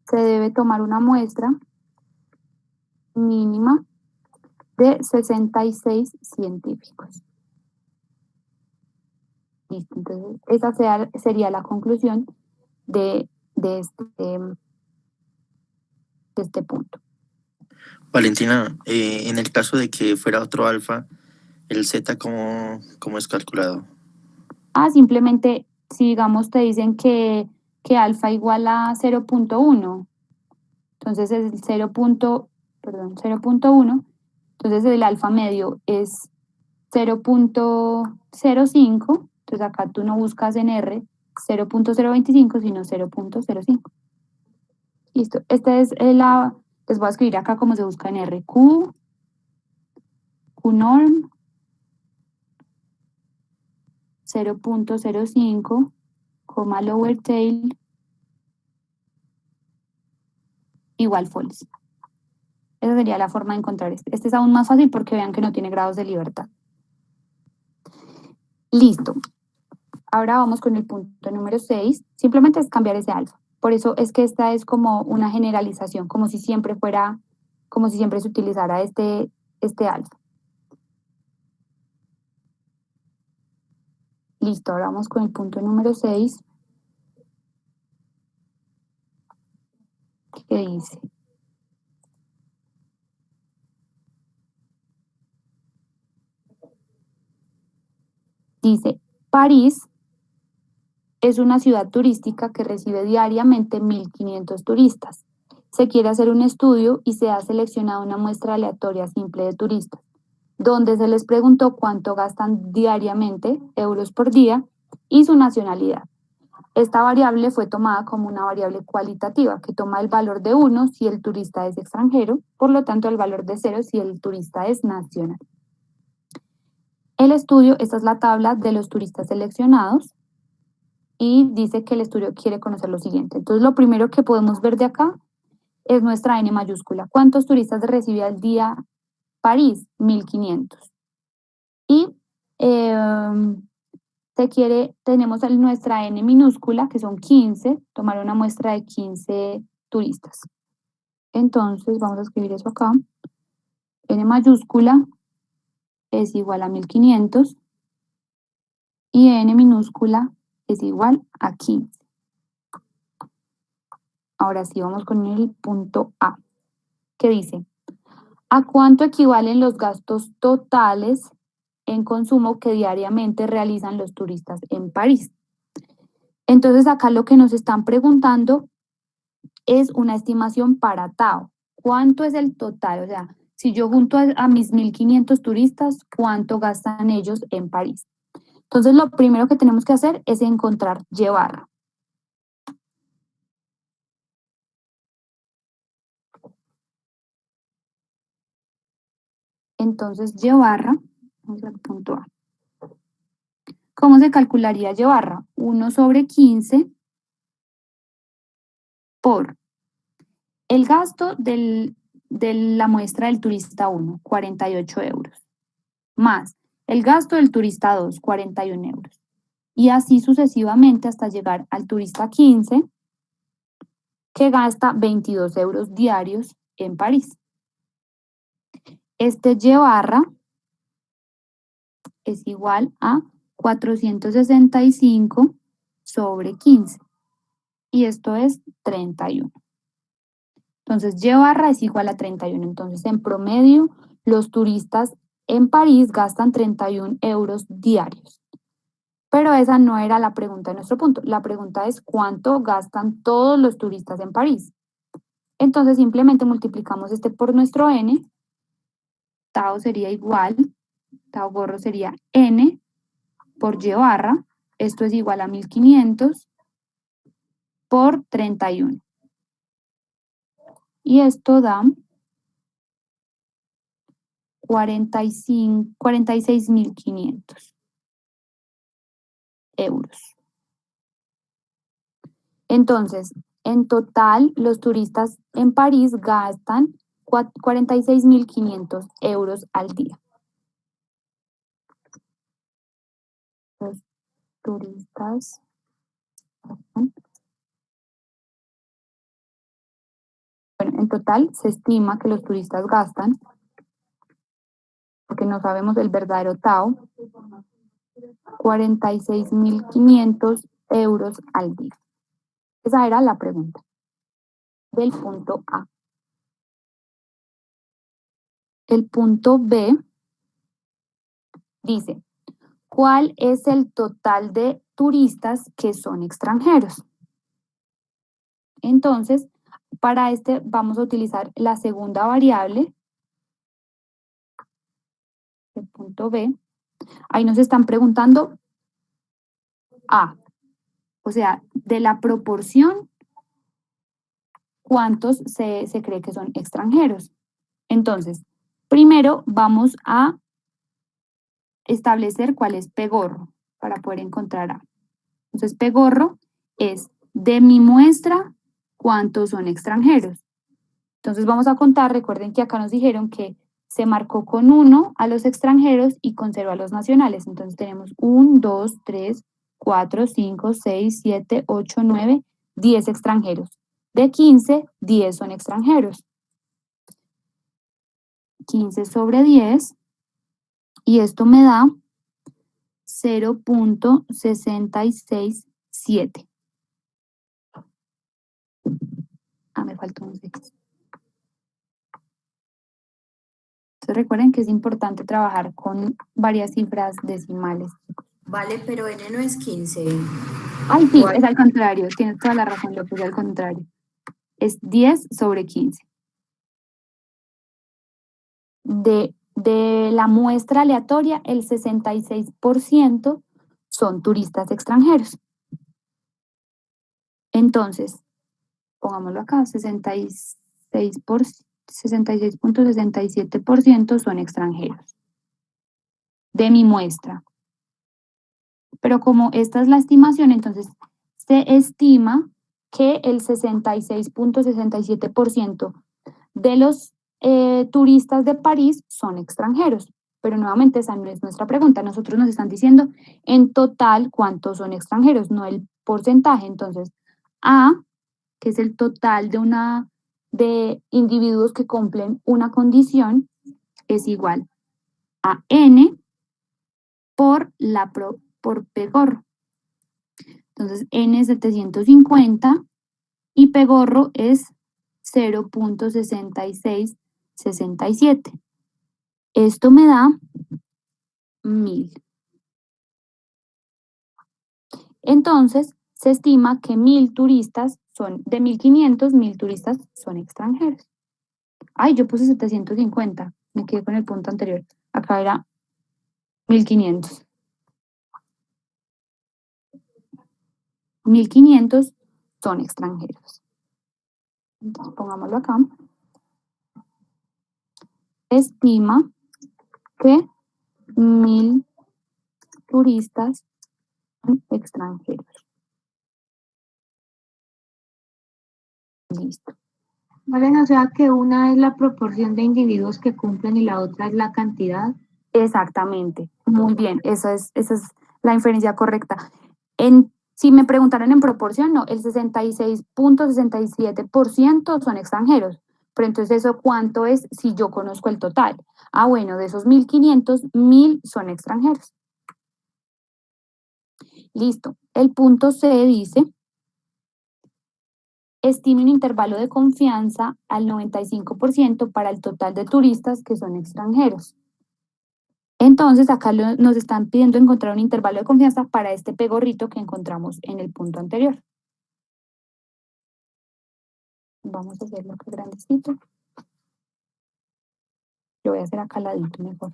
se debe tomar una muestra mínima de 66 científicos. Listo, entonces esa sería la conclusión de este punto. Valentina, en el caso de que fuera otro alfa, ¿el z cómo es calculado? Simplemente, si digamos te dicen que alfa igual a 0.1, entonces es 0.1, entonces el alfa medio es 0.05, entonces acá tú no buscas en R 0.025, sino 0.05. Listo, les voy a escribir acá cómo se busca en R. QNorm 0.05, lower tail igual false. Esa sería la forma de encontrar este. Este es aún más fácil porque vean que no tiene grados de libertad. Listo. Ahora vamos con el punto número 6. Simplemente es cambiar ese alfa. Por eso es que esta es como una generalización, como si siempre se utilizara este alfa. Listo, ahora vamos con el punto número 6. ¿Qué dice? Dice, París es una ciudad turística que recibe diariamente 1.500 turistas. Se quiere hacer un estudio y se ha seleccionado una muestra aleatoria simple de turistas, donde se les preguntó cuánto gastan diariamente, euros por día, y su nacionalidad. Esta variable fue tomada como una variable cualitativa, que toma el valor de 1 si el turista es extranjero, por lo tanto el valor de 0 si el turista es nacional. El estudio, esta es la tabla de los turistas seleccionados, y dice que el estudio quiere conocer lo siguiente. Entonces, lo primero que podemos ver de acá es nuestra N mayúscula. ¿Cuántos turistas recibe al día París? 1.500. Y tenemos nuestra N minúscula, que son 15, tomar una muestra de 15 turistas. Entonces, vamos a escribir eso acá. N mayúscula es igual a 1.500 y N minúscula es igual a 15. Ahora sí, vamos con el punto A, que dice, ¿a cuánto equivalen los gastos totales en consumo que diariamente realizan los turistas en París? Entonces, acá lo que nos están preguntando es una estimación para Tao. ¿Cuánto es el total? O sea, si yo junto a mis 1.500 turistas, ¿cuánto gastan ellos en París? Entonces, lo primero que tenemos que hacer es encontrar Y barra. Entonces, Y barra, vamos al punto A. ¿Cómo se calcularía Y barra? 1 sobre 15 por el gasto de la muestra del turista 1, 48 euros, más el gasto del turista 2, 41 euros. Y así sucesivamente hasta llegar al turista 15, que gasta 22 euros diarios en París. Este Y barra es igual a 465 sobre 15. Y esto es 31. Entonces, Y barra es igual a 31. Entonces, en promedio, los turistas en París gastan 31 euros diarios. Pero esa no era la pregunta de nuestro punto. La pregunta es ¿cuánto gastan todos los turistas en París? Entonces, simplemente multiplicamos este por nuestro n. Tau sería igual, tau gorro sería n por Y barra. Esto es igual a 1500 por 31. Y esto da 46.500 euros. Entonces, en total, los turistas en París gastan 46.500 euros al día. Los turistas gastan. Bueno, en total se estima que los turistas gastan, porque no sabemos el verdadero tau, 46.500 euros al día. Esa era la pregunta del punto A. El punto B dice, ¿cuál es el total de turistas que son extranjeros? Entonces, para este vamos a utilizar la segunda variable, el punto B. Ahí nos están preguntando A, o sea, de la proporción, ¿cuántos se cree que son extranjeros? Entonces, primero vamos a establecer cuál es P gorro para poder encontrar A. Entonces, P gorro es de mi muestra, ¿cuántos son extranjeros? Entonces vamos a contar, recuerden que acá nos dijeron que se marcó con 1 a los extranjeros y con 0 a los nacionales. Entonces tenemos 1, 2, 3, 4, 5, 6, 7, 8, 9, 10 extranjeros. De 15, 10 son extranjeros. 15 sobre 10, y esto me da 0.667. Me faltó un 6. Entonces recuerden que es importante trabajar con varias cifras decimales. Vale, pero n no es 15. Ay, sí, es al contrario, tienes toda la razón, lo puse al contrario. Es 10 sobre 15. De la muestra aleatoria, el 66% son turistas extranjeros. Entonces, pongámoslo acá, 66.67% son extranjeros de mi muestra. Pero como esta es la estimación, entonces se estima que el 66.67% de los turistas de París son extranjeros. Pero nuevamente esa no es nuestra pregunta. Nosotros nos están diciendo en total cuántos son extranjeros, no el porcentaje. Entonces, A, que es el total de individuos que cumplen una condición, es igual a N por P gorro. Entonces, N es 750 y P gorro es 0.6667. Esto me da 1000. Entonces, se estima que 1000 turistas son, de 1500, 1000 turistas son extranjeros. Ay, yo puse 750, me quedé con el punto anterior. Acá era 1500. 1500 son extranjeros. Entonces, pongámoslo acá. Estima que 1000 turistas extranjeros. Listo. Valen, o sea que una es la proporción de individuos que cumplen y la otra es la cantidad. Exactamente, muy bien, esa es la inferencia correcta. Si me preguntaran en proporción, no, el 66.67% son extranjeros, pero entonces eso ¿cuánto es si yo conozco el total? Ah, bueno, de esos 1500, 1000 son extranjeros. Listo, el punto C dice, estime un intervalo de confianza al 95% para el total de turistas que son extranjeros. Entonces, acá nos están pidiendo encontrar un intervalo de confianza para este pegorrito que encontramos en el punto anterior. Vamos a hacerlo acá grandecito. Lo voy a hacer acá al ladito mejor.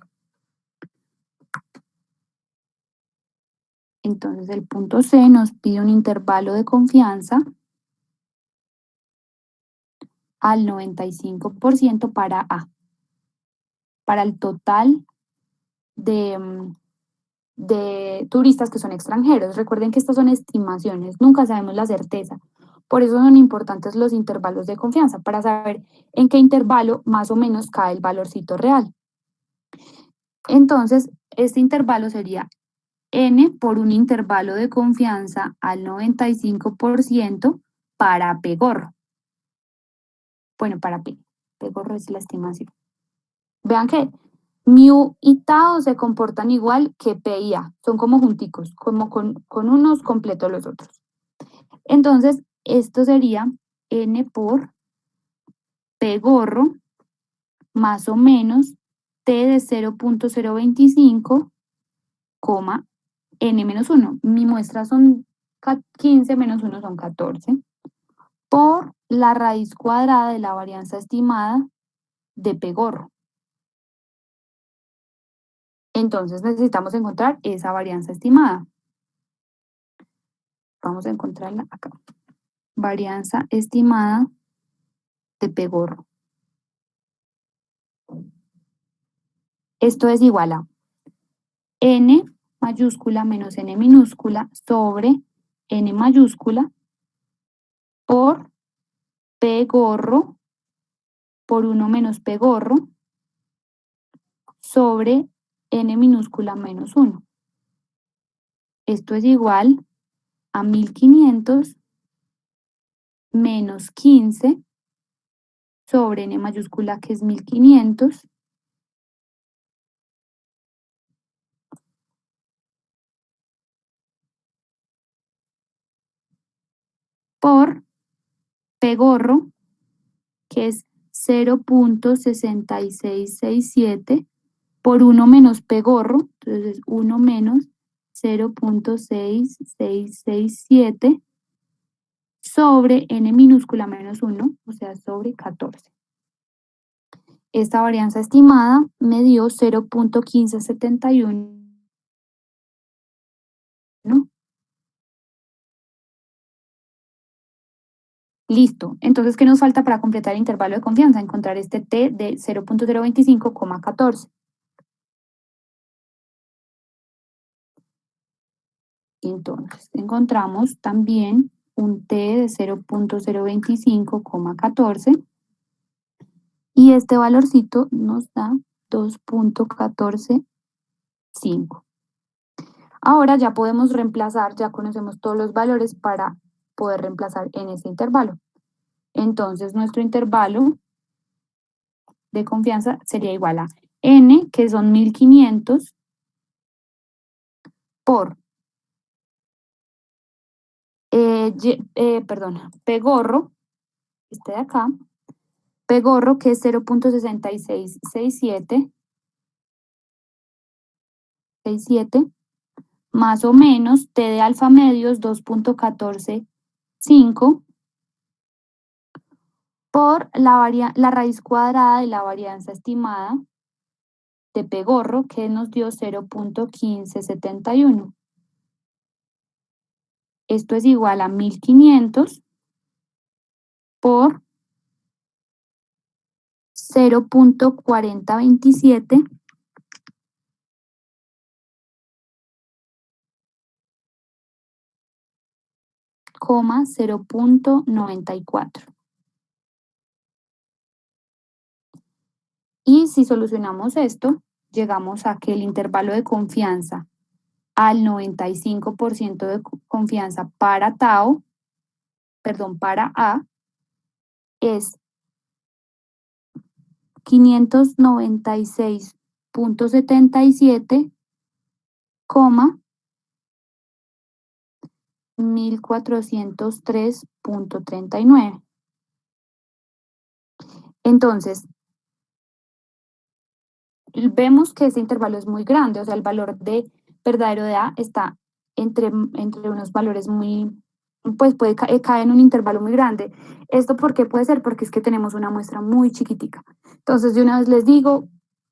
Entonces, el punto C nos pide un intervalo de confianza al 95% para A. Para el total de turistas que son extranjeros. Recuerden que estas son estimaciones, nunca sabemos la certeza. Por eso son importantes los intervalos de confianza, para saber en qué intervalo más o menos cae el valorcito real. Entonces, este intervalo sería n por un intervalo de confianza al 95% para P gorro. Bueno, para P. P gorro es la estimación. Vean que mu y tau se comportan igual que P y A, son como junticos, como con unos completos los otros. Entonces, esto sería n por P gorro más o menos t de 0.025, n menos 1. Mi muestra son 15 menos 1 son 14, por la raíz cuadrada de la varianza estimada de P gorro. Entonces necesitamos encontrar esa varianza estimada. Vamos a encontrarla acá. Varianza estimada de P gorro. Esto es igual a n mayúscula menos n minúscula sobre n mayúscula por P gorro por 1 menos P gorro sobre n minúscula menos 1. Esto es igual a 1500 menos 15 sobre n mayúscula, que es 1500, por P gorro, que es 0.6667, por 1 menos P gorro, entonces 1 menos 0.6667 sobre n minúscula menos 1, o sea, sobre 14. Esta varianza estimada me dio 0.1571. Listo. Entonces, ¿qué nos falta para completar el intervalo de confianza? Encontrar este t de 0.025,14. Entonces, encontramos también un t de 0.025,14 y este valorcito nos da 2.145. Ahora ya podemos reemplazar, ya conocemos todos los valores para poder reemplazar en ese intervalo. Entonces, nuestro intervalo de confianza sería igual a n, que son 1500, por P gorro, este de acá, P gorro, que es 0.6667, más o menos T de alfa medios 2.145, por la raíz cuadrada de la varianza estimada de P gorro, que nos dio 0.1571. Esto es igual a 1500 por 0.4027 0.94. Y si solucionamos esto, llegamos a que el intervalo de confianza al 95% de confianza para tau, perdón, para A, es 596.77, 1403.39. Entonces, vemos que ese intervalo es muy grande, o sea, el valor de verdadero de A está entre unos valores muy, pues puede caer en un intervalo muy grande. ¿Esto por qué puede ser? Porque es que tenemos una muestra muy chiquitica. Entonces, de una vez les digo,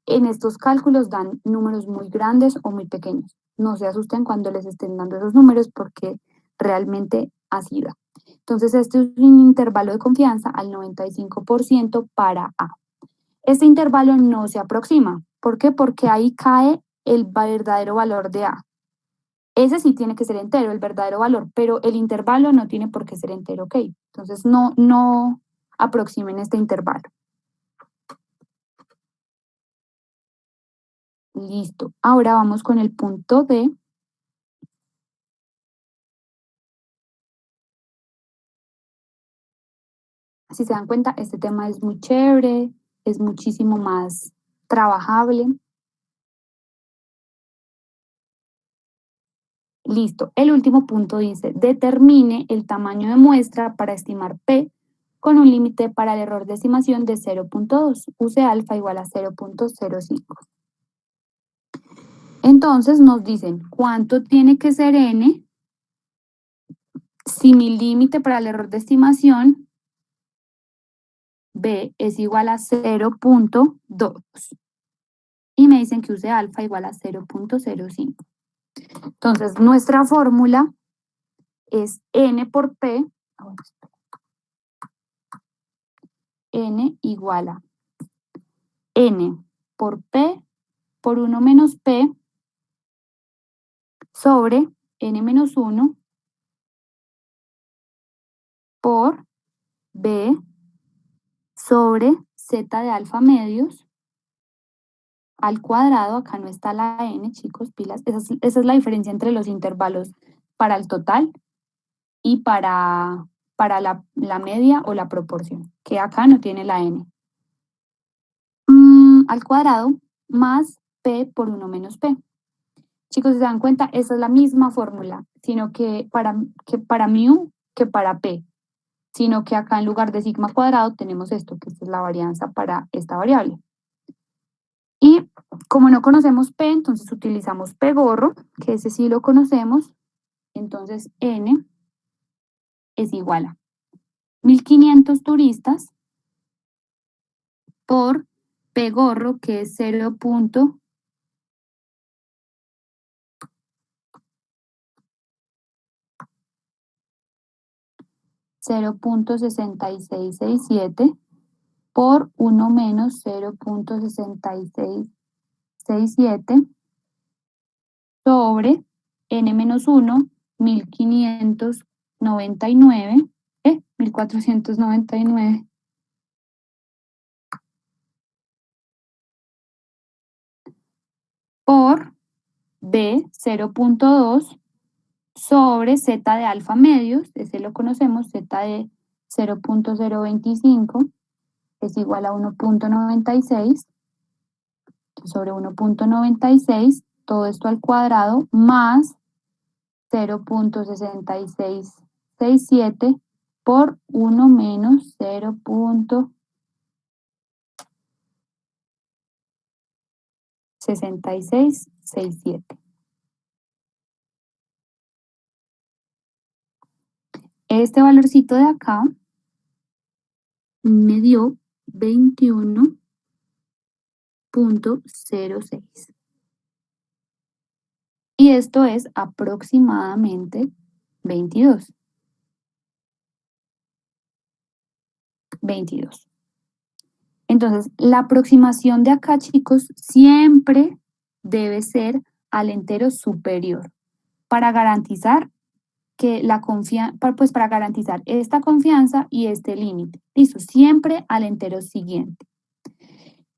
en estos cálculos dan números muy grandes o muy pequeños. No se asusten cuando les estén dando esos números porque realmente así da. Entonces, este es un intervalo de confianza al 95% para A. Este intervalo no se aproxima. ¿Por qué? Porque ahí cae el verdadero valor de A. Ese sí tiene que ser entero, el verdadero valor, pero el intervalo no tiene por qué ser entero, ¿ok? Entonces no aproximen este intervalo. Listo. Ahora vamos con el punto D. Si se dan cuenta, este tema es muy chévere, es muchísimo más trabajable. Listo. El último punto dice, determine el tamaño de muestra para estimar P con un límite para el error de estimación de 0.2. Use alfa igual a 0.05. Entonces nos dicen, ¿cuánto tiene que ser N si mi límite para el error de estimación B es igual a 0.2? Y me dicen que use alfa igual a 0.05. Entonces, nuestra fórmula es N por P. N igual a N por P por 1 menos P sobre N menos 1 por B sobre Z de alfa medios al cuadrado. Acá no está la N, chicos, pilas. Esa es la diferencia entre los intervalos para el total y para la media o la proporción, que acá no tiene la N. Al cuadrado más P por 1 menos P. Chicos, si se dan cuenta, esa es la misma fórmula, sino que para mu que para P, sino que acá en lugar de sigma cuadrado tenemos esto, que es la varianza para esta variable. Y como no conocemos P, entonces utilizamos P gorro, que ese sí lo conocemos. Entonces N es igual a 1500 turistas por P gorro, que es 0.6667 por 1 menos 0.6667 sobre N menos 1, 1599, 1499 por B 0.2 sobre Z de alfa medios, ese lo conocemos, Z de 0.025 es igual a 1.96 sobre 1.96, todo esto al cuadrado, más 0.6667 por 1 menos 0.6667. Este valorcito de acá me dio 21.06. Y esto es aproximadamente 22. 22. Entonces, la aproximación de acá, chicos, siempre debe ser al entero superior para garantizar que la confianza, pues para garantizar esta confianza y este límite. Listo, siempre al entero siguiente.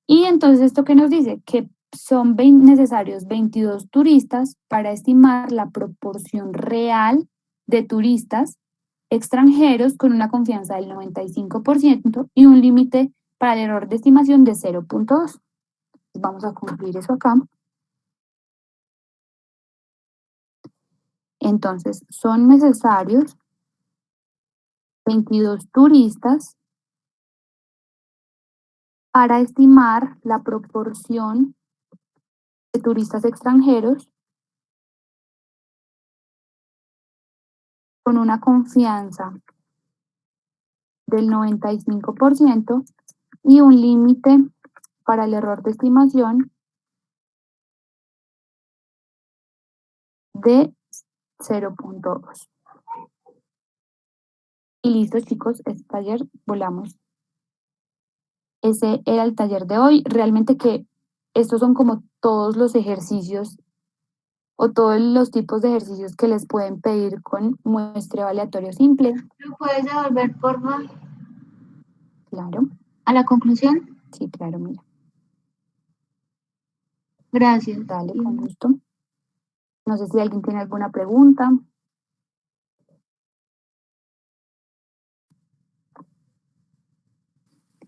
Y entonces esto que nos dice que son necesarios 22 turistas para estimar la proporción real de turistas extranjeros con una confianza del 95% y un límite para el error de estimación de 0.2. Vamos a cumplir eso acá. Entonces, son necesarios 22 turistas para estimar la proporción de turistas extranjeros con una confianza del 95% y un límite para el error de estimación de 0.2. Y listo, chicos, este taller volamos. Ese era el taller de hoy. Realmente que estos son como todos los ejercicios o todos los tipos de ejercicios que les pueden pedir con muestreo aleatorio simple. ¿Lo puedes devolver, por favor, Claro, a la conclusión? sí, claro, mira. Gracias. Dale, con gusto. No sé si alguien tiene alguna pregunta.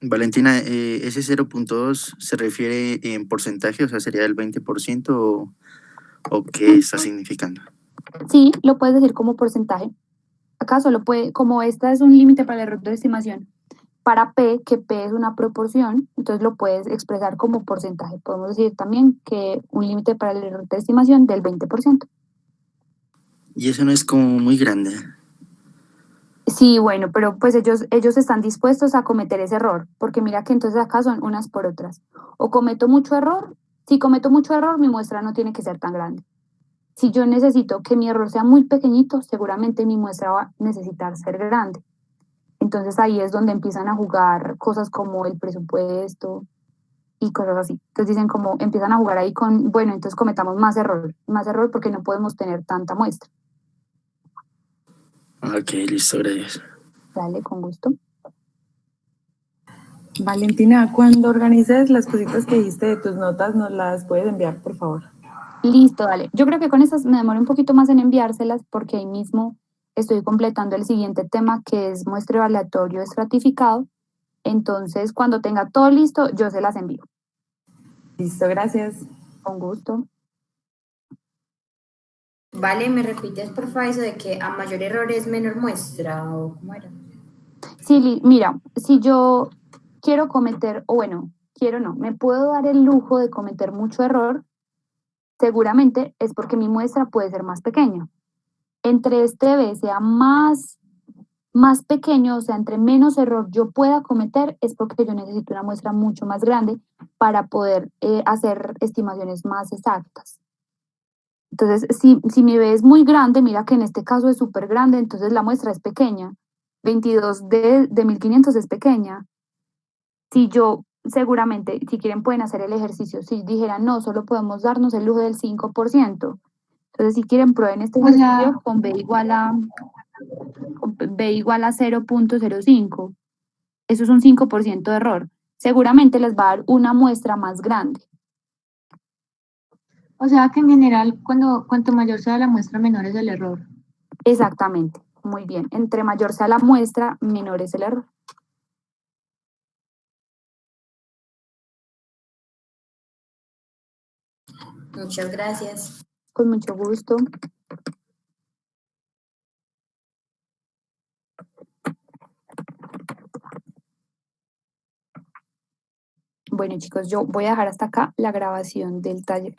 Valentina, ¿ese 0.2 se refiere en porcentaje? O sea, ¿sería del 20% o qué está significando? Sí, lo puedes decir como porcentaje. Acá solo puede, como esta es un límite para el error de estimación, para P, que P es una proporción, entonces lo puedes expresar como porcentaje. Podemos decir también que un límite para el error de estimación del 20%. Y eso no es como muy grande. Sí, bueno, pero pues ellos están dispuestos a cometer ese error, porque mira que entonces acá son unas por otras. O cometo mucho error, si cometo mucho error, mi muestra no tiene que ser tan grande. Si yo necesito que mi error sea muy pequeñito, seguramente mi muestra va a necesitar ser grande. Entonces ahí es donde empiezan a jugar cosas como el presupuesto y cosas así. Entonces dicen como, empiezan a jugar ahí con, bueno, entonces cometamos más error porque no podemos tener tanta muestra. Ok, listo, gracias. Dale, con gusto. Valentina, cuando organices las cositas que dijiste de tus notas, nos las puedes enviar, por favor. Listo, dale. Yo creo que con estas me demoro un poquito más en enviárselas porque ahí mismo estoy completando el siguiente tema que es muestreo aleatorio estratificado. Entonces, cuando tenga todo listo, yo se las envío. Listo, gracias. Con gusto. Vale, ¿me repites por favor eso de que a mayor error es menor muestra o cómo era? Sí, mira, si yo quiero cometer, o bueno, quiero no, me puedo dar el lujo de cometer mucho error, seguramente es porque mi muestra puede ser más pequeña. Entre este B sea más pequeño, o sea, entre menos error yo pueda cometer, es porque yo necesito una muestra mucho más grande para poder hacer estimaciones más exactas. Entonces, si mi B es muy grande, mira que en este caso es súper grande, entonces la muestra es pequeña. 22 de 1500 es pequeña. Si yo, seguramente, si quieren pueden hacer el ejercicio, si dijeran, no, solo podemos darnos el lujo del 5%. Entonces, si quieren, prueben este ejercicio con B igual a 0.05. Eso es un 5% de error. Seguramente les va a dar una muestra más grande. O sea que en general, cuanto mayor sea la muestra, menor es el error. Exactamente. Muy bien. Entre mayor sea la muestra, menor es el error. Muchas gracias. Con mucho gusto. Bueno, chicos, yo voy a dejar hasta acá la grabación del taller.